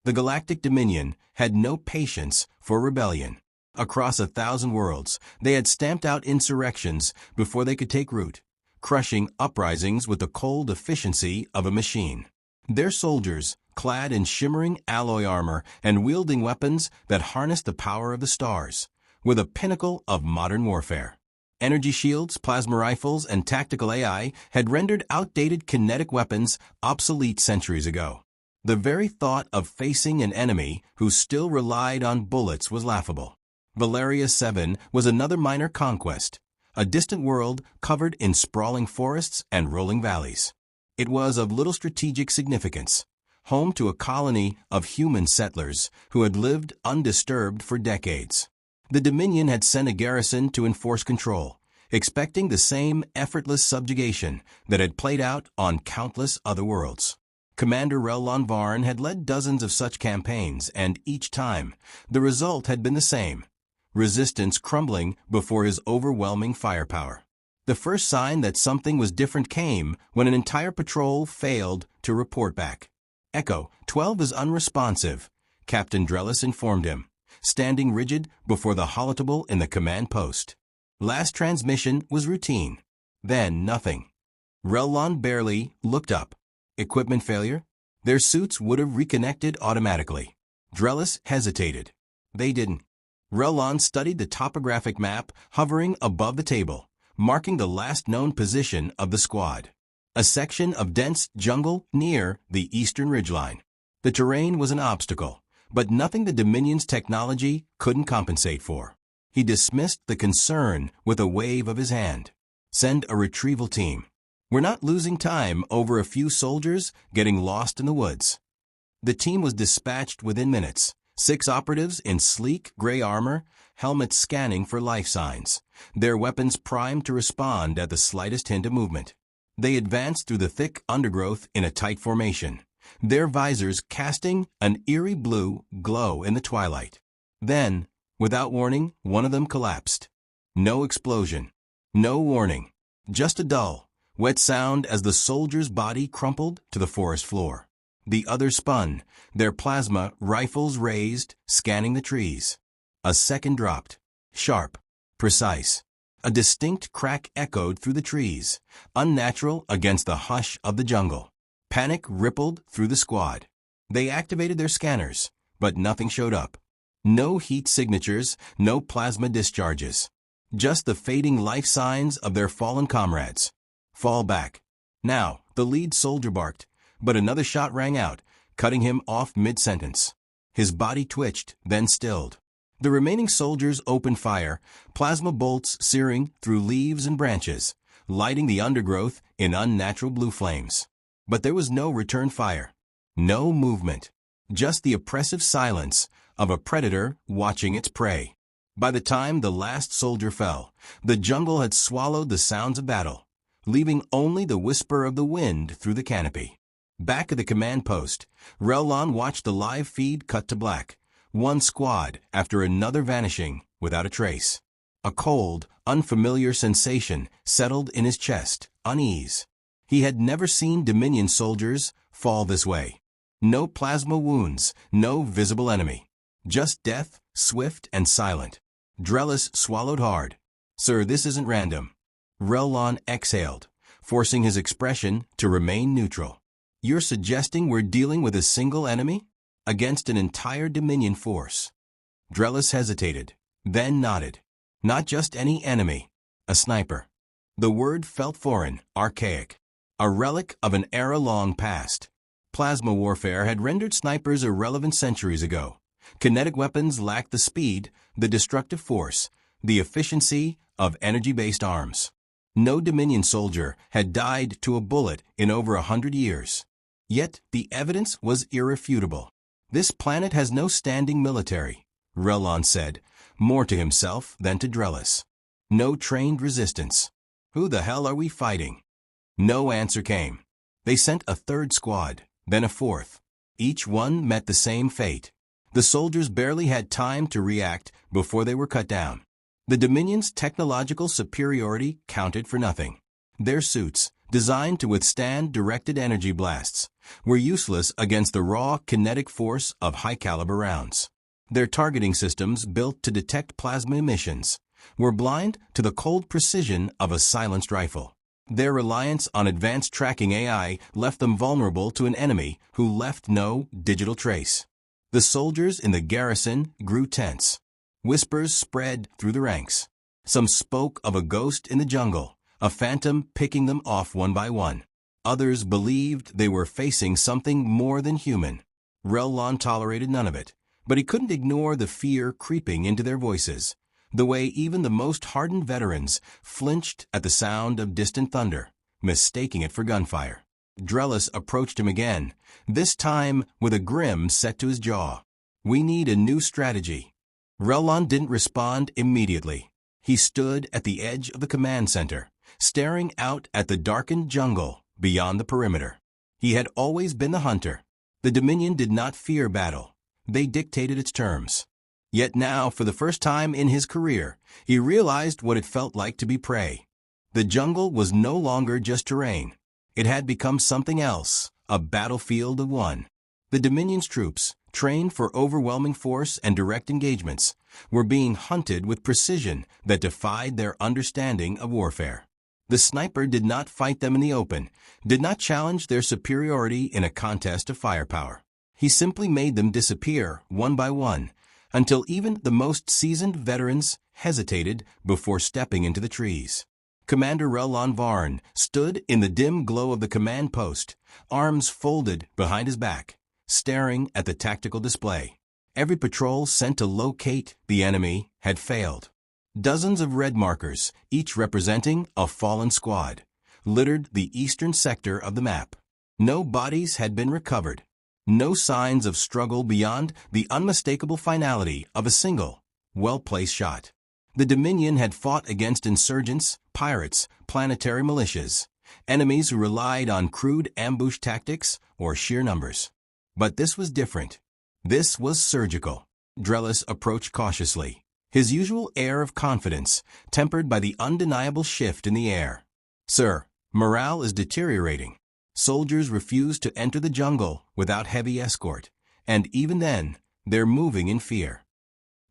The Galactic Dominion had no patience for rebellion. Across 1,000 worlds, they had stamped out insurrections before they could take root, crushing uprisings with the cold efficiency of a machine. Their soldiers, clad in shimmering alloy armor and wielding weapons that harnessed the power of the stars, were the pinnacle of modern warfare. Energy shields, plasma rifles, and tactical AI had rendered outdated kinetic weapons obsolete centuries ago. The very thought of facing an enemy who still relied on bullets was laughable. Valeria 7 was another minor conquest, a distant world covered in sprawling forests and rolling valleys. It was of little strategic significance, home to a colony of human settlers who had lived undisturbed for decades. The Dominion had sent a garrison to enforce control, expecting the same effortless subjugation that had played out on countless other worlds. Commander Relon Varn had led dozens of such campaigns, and each time, the result had been the same: resistance crumbling before his overwhelming firepower. The first sign that something was different came when an entire patrol failed to report back. Echo 12 is unresponsive, Captain Drellis informed him, standing rigid before the holotable in the command post. Last transmission was routine. Then nothing. Relon barely looked up. Equipment failure? Their suits would have reconnected automatically. Drellis hesitated. They didn't. Relon studied the topographic map hovering above the table, marking the last known position of the squad. A section of dense jungle near the eastern ridgeline. The terrain was an obstacle, but nothing the Dominion's technology couldn't compensate for. He dismissed the concern with a wave of his hand. Send a retrieval team. We're not losing time over a few soldiers getting lost in the woods. The team was dispatched within minutes. 6 operatives in sleek gray armor, helmets scanning for life signs, their weapons primed to respond at the slightest hint of movement. They advanced through the thick undergrowth in a tight formation, their visors casting an eerie blue glow in the twilight. Then, without warning, one of them collapsed. No explosion, no warning, just a dull, wet sound as the soldier's body crumpled to the forest floor. The others spun, their plasma rifles raised, scanning the trees. A second dropped. Sharp, precise. A distinct crack echoed through the trees, unnatural against the hush of the jungle. Panic rippled through the squad. They activated their scanners, but nothing showed up. No heat signatures, no plasma discharges. Just the fading life signs of their fallen comrades. Fall back. Now, the lead soldier barked, but another shot rang out, cutting him off mid-sentence. His body twitched, then stilled. The remaining soldiers opened fire, plasma bolts searing through leaves and branches, lighting the undergrowth in unnatural blue flames. But there was no return fire. No movement. Just the oppressive silence of a predator watching its prey. By the time the last soldier fell, the jungle had swallowed the sounds of battle, leaving only the whisper of the wind through the canopy. Back at the command post, Relon watched the live feed cut to black, one squad after another vanishing without a trace. A cold, unfamiliar sensation settled in his chest, unease. He had never seen Dominion soldiers fall this way. No plasma wounds, no visible enemy. Just death, swift and silent. Drellis swallowed hard. Sir, this isn't random. Relon exhaled, forcing his expression to remain neutral. You're suggesting we're dealing with a single enemy? Against an entire Dominion force. Drellis hesitated, then nodded. Not just any enemy. A sniper. The word felt foreign, archaic. A relic of an era long past. Plasma warfare had rendered snipers irrelevant centuries ago. Kinetic weapons lacked the speed, the destructive force, the efficiency of energy-based arms. No Dominion soldier had died to a bullet in over 100 years. Yet the evidence was irrefutable. This planet has no standing military, Relon said, more to himself than to Drellis. No trained resistance. Who the hell are we fighting? No answer came. They sent a third squad, then a fourth. Each one met the same fate. The soldiers barely had time to react before they were cut down. The Dominion's technological superiority counted for nothing. Their suits, designed to withstand directed energy blasts, were useless against the raw kinetic force of high-caliber rounds. Their targeting systems, built to detect plasma emissions, were blind to the cold precision of a silenced rifle. Their reliance on advanced tracking AI left them vulnerable to an enemy who left no digital trace. The soldiers in the garrison grew tense. Whispers spread through the ranks. Some spoke of a ghost in the jungle, a phantom picking them off one by one. Others believed they were facing something more than human. Relon tolerated none of it, but he couldn't ignore the fear creeping into their voices, the way even the most hardened veterans flinched at the sound of distant thunder, mistaking it for gunfire. Drellis approached him again, this time with a grin set to his jaw. "We need a new strategy." Relon didn't respond immediately. He stood at the edge of the command center, staring out at the darkened jungle beyond the perimeter. He had always been the hunter. The Dominion did not fear battle. They dictated its terms. Yet now, for the first time in his career, he realized what it felt like to be prey. The jungle was no longer just terrain. It had become something else, a battlefield of one. The Dominion's troops, trained for overwhelming force and direct engagements, were being hunted with precision that defied their understanding of warfare. The sniper did not fight them in the open, did not challenge their superiority in a contest of firepower. He simply made them disappear one by one, until even the most seasoned veterans hesitated before stepping into the trees. Commander Relon Varn stood in the dim glow of the command post, arms folded behind his back, staring at the tactical display. Every patrol sent to locate the enemy had failed. Dozens of red markers, each representing a fallen squad, littered the eastern sector of the map. No bodies had been recovered. No signs of struggle beyond the unmistakable finality of a single, well-placed shot. The Dominion had fought against insurgents, pirates, planetary militias, enemies who relied on crude ambush tactics or sheer numbers. But this was different. This was surgical. Drellis approached cautiously, his usual air of confidence tempered by the undeniable shift in the air. "Sir, morale is deteriorating. Soldiers refuse to enter the jungle without heavy escort, and even then, they're moving in fear."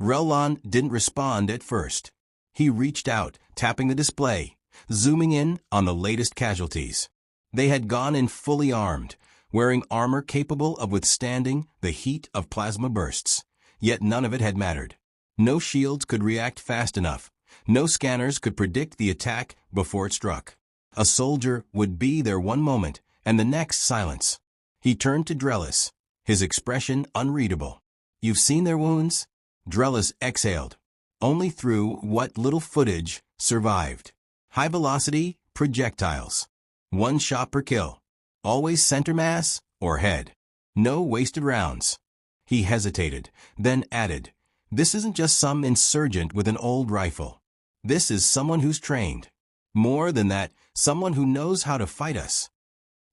Relon didn't respond at first. He reached out, tapping the display, zooming in on the latest casualties. They had gone in fully armed, wearing armor capable of withstanding the heat of plasma bursts. Yet none of it had mattered. No shields could react fast enough. No scanners could predict the attack before it struck. A soldier would be there one moment, and the next silence. He turned to Drellis, his expression unreadable. "You've seen their wounds?" Drellis exhaled. Only through what little footage survived. High-velocity projectiles. 1 shot per kill. Always center mass or head. No wasted rounds. He hesitated, then added, "This isn't just some insurgent with an old rifle. This is someone who's trained. More than that, someone who knows how to fight us."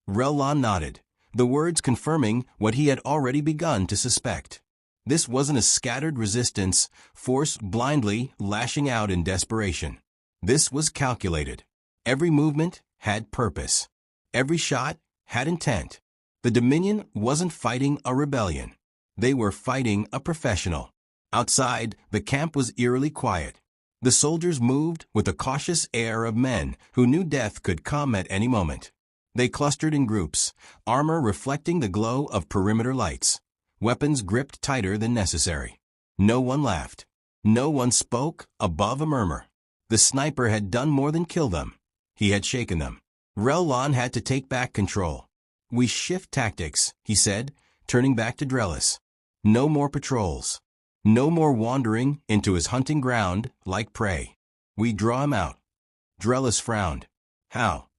Relon nodded, the words confirming what he had already begun to suspect. This wasn't a scattered resistance, force blindly lashing out in desperation. This was calculated. Every movement had purpose. Every shot had intent. The Dominion wasn't fighting a rebellion. They were fighting a professional. Outside, the camp was eerily quiet. The soldiers moved with the cautious air of men who knew death could come at any moment. They clustered in groups, armor reflecting the glow of perimeter lights, weapons gripped tighter than necessary. No one laughed. No one spoke above a murmur. The sniper had done more than kill them. He had shaken them. Relon had to take back control. "We shift tactics," he said, turning back to Drellis. "No more patrols. No more wandering into his hunting ground like prey. We draw him out." Drellis frowned. "How?"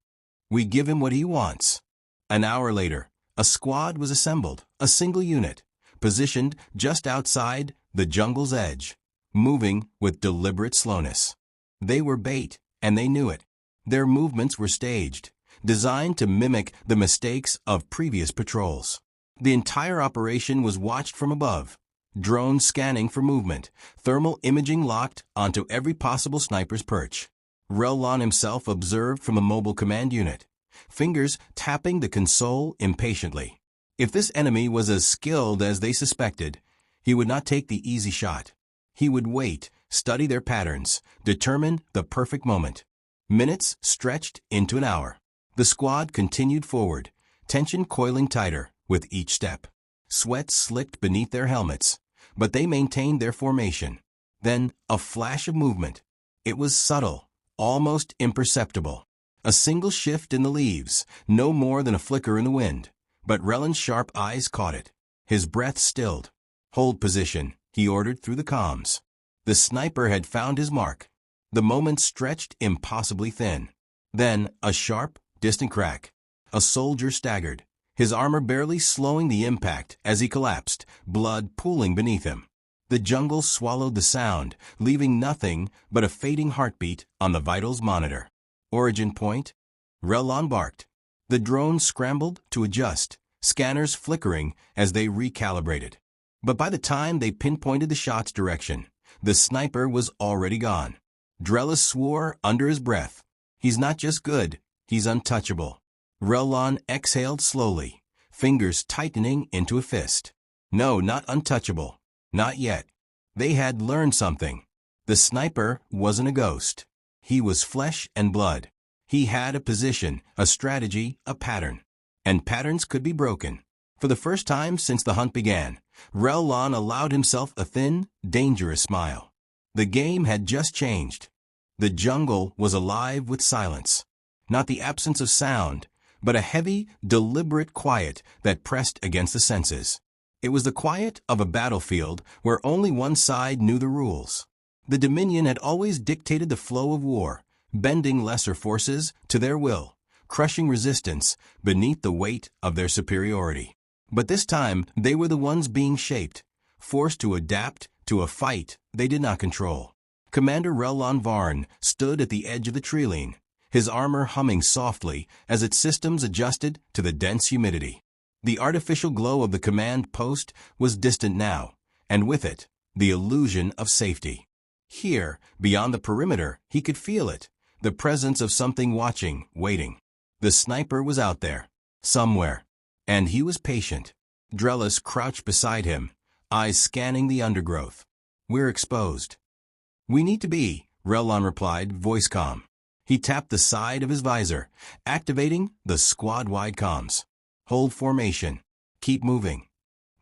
"We give him what he wants." An hour later, a squad was assembled, a single unit, positioned just outside the jungle's edge, moving with deliberate slowness. They were bait, and they knew it. Their movements were staged, designed to mimic the mistakes of previous patrols. The entire operation was watched from above, drones scanning for movement, thermal imaging locked onto every possible sniper's perch. Relon himself observed from a mobile command unit, fingers tapping the console impatiently. If this enemy was as skilled as they suspected, he would not take the easy shot. He would wait, study their patterns, determine the perfect moment. Minutes stretched into an hour. The squad continued forward, tension coiling tighter with each step. Sweat slicked beneath their helmets, but they maintained their formation. Then, a flash of movement. It was subtle, almost imperceptible. A single shift in the leaves, no more than a flicker in the wind. But Rellan's sharp eyes caught it. His breath stilled. "Hold position," he ordered through the comms. The sniper had found his mark. The moment stretched impossibly thin. Then, a sharp, distant crack. A soldier staggered, his armor barely slowing the impact as he collapsed, blood pooling beneath him. The jungle swallowed the sound, leaving nothing but a fading heartbeat on the vitals monitor. Origin point? Rellan barked. The drone scrambled to adjust, scanners flickering as they recalibrated. But by the time they pinpointed the shot's direction, the sniper was already gone. Drella swore under his breath. "He's not just good, he's untouchable." Rellan exhaled slowly, fingers tightening into a fist. No, not untouchable. Not yet. They had learned something. The sniper wasn't a ghost. He was flesh and blood. He had a position, a strategy, a pattern. And patterns could be broken. For the first time since the hunt began, Rellan allowed himself a thin, dangerous smile. The game had just changed. The jungle was alive with silence. Not the absence of sound, but a heavy, deliberate quiet that pressed against the senses. It was the quiet of a battlefield where only one side knew the rules. The Dominion had always dictated the flow of war, bending lesser forces to their will, crushing resistance beneath the weight of their superiority. But this time, they were the ones being shaped, forced to adapt to a fight they did not control. Commander Rellan Varn stood at the edge of the tree line, his armor humming softly as its systems adjusted to the dense humidity. The artificial glow of the command post was distant now, and with it, the illusion of safety. Here, beyond the perimeter, he could feel it, the presence of something watching, waiting. The sniper was out there, somewhere, and he was patient. Drellis crouched beside him, eyes scanning the undergrowth. "We're exposed." "We need to be," Rellan replied, voice calm. He tapped the side of his visor, activating the squad-wide comms. "Hold formation. Keep moving."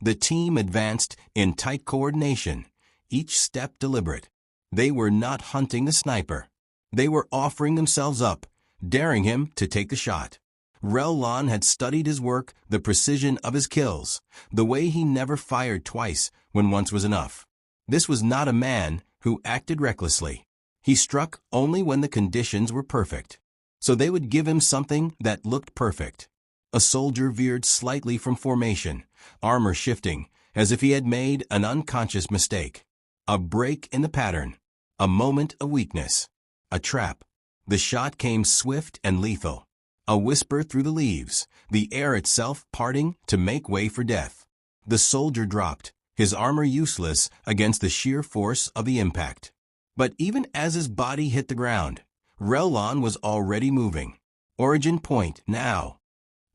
The team advanced in tight coordination, each step deliberate. They were not hunting the sniper. They were offering themselves up, daring him to take the shot. Rellan had studied his work, the precision of his kills, the way he never fired twice when once was enough. This was not a man who acted recklessly. He struck only when the conditions were perfect. So they would give him something that looked perfect. A soldier veered slightly from formation, armor shifting, as if he had made an unconscious mistake. A break in the pattern. A moment of weakness. A trap. The shot came swift and lethal. A whisper through the leaves, the air itself parting to make way for death. The soldier dropped, his armor useless against the sheer force of the impact. But even as his body hit the ground, Rellan was already moving. Origin point, now.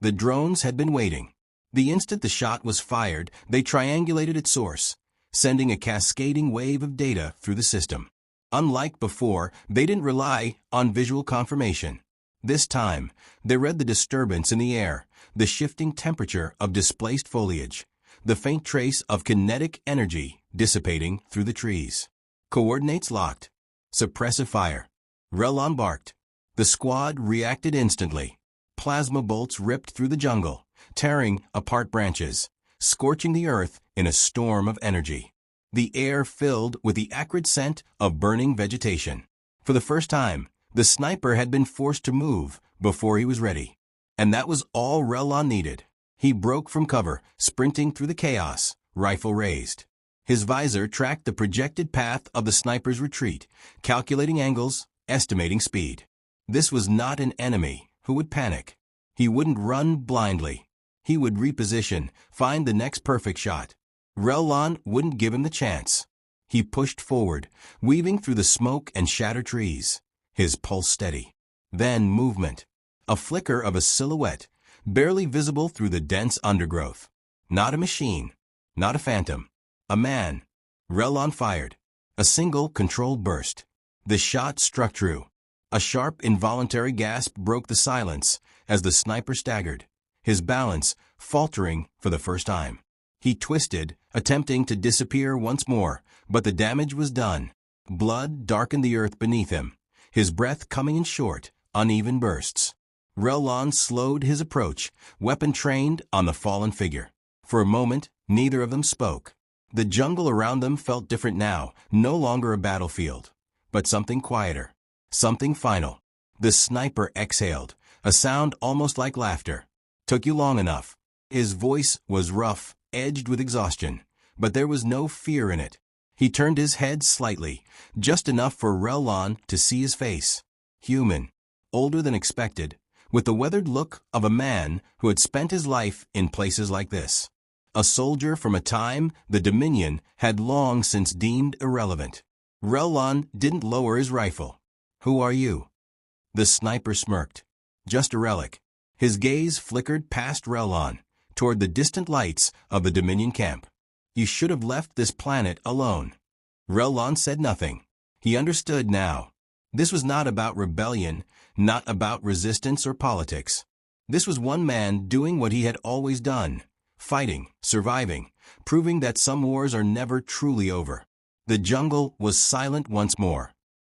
The drones had been waiting. The instant the shot was fired, they triangulated its source, sending a cascading wave of data through the system. Unlike before, they didn't rely on visual confirmation. This time, they read the disturbance in the air, the shifting temperature of displaced foliage, the faint trace of kinetic energy dissipating through the trees. Coordinates locked. Suppressive fire. Rellan barked. The squad reacted instantly. Plasma bolts ripped through the jungle, tearing apart branches, scorching the earth in a storm of energy. The air filled with the acrid scent of burning vegetation. For the first time, the sniper had been forced to move before he was ready. And that was all Rellan needed. He broke from cover, sprinting through the chaos, rifle raised. His visor tracked the projected path of the sniper's retreat, calculating angles, estimating speed. This was not an enemy who would panic. He wouldn't run blindly. He would reposition, find the next perfect shot. Rellan wouldn't give him the chance. He pushed forward, weaving through the smoke and shattered trees, his pulse steady. Then movement. a flicker of a silhouette, barely visible through the dense undergrowth. Not a machine, not a phantom. A man. Relon fired. A single, controlled burst. The shot struck true. A sharp, involuntary gasp broke the silence as the sniper staggered, his balance faltering for the first time. He twisted, attempting to disappear once more, but the damage was done. Blood darkened the earth beneath him, his breath coming in short, uneven bursts. Relon slowed his approach, weapon trained on the fallen figure. For a moment, neither of them spoke. The jungle around them felt different now, no longer a battlefield, but something quieter, something final. The sniper exhaled, a sound almost like laughter. Took you long enough. His voice was rough, edged with exhaustion, but there was no fear in it. He turned his head slightly, just enough for Relon to see his face. Human, older than expected, with the weathered look of a man who had spent his life in places like this. A soldier from a time the Dominion had long since deemed irrelevant. Relon didn't lower his rifle. "Who are you?" The sniper smirked. "Just a relic." His gaze flickered past Relon, toward the distant lights of the Dominion camp. "You should have left this planet alone." Relon said nothing. He understood now. This was not about rebellion, not about resistance or politics. This was one man doing what he had always done. Fighting, surviving, proving that some wars are never truly over. The jungle was silent once more.